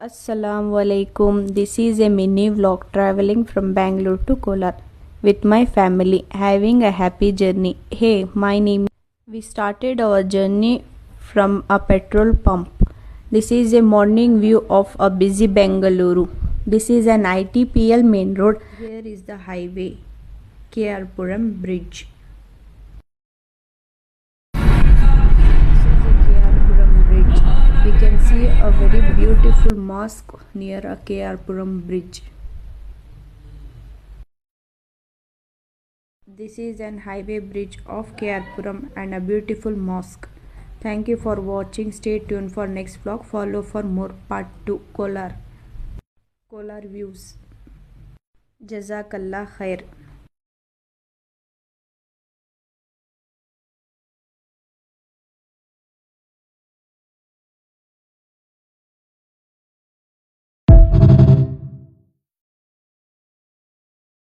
Assalamualaikum. This is a mini vlog traveling from Bangalore to Kolar with my family, having a happy journey. Hey, my name. We started our journey from a petrol pump. This is a morning view of a busy Bengaluru. This is an ITPL main road. Here is the highway, KR Bridge. We can see a very beautiful mosque near a KR bridge. This is an highway bridge of KR and a beautiful mosque. Thank you for watching. Stay tuned for next vlog. Follow for more part 2 Kolar views. Jazakallah khair.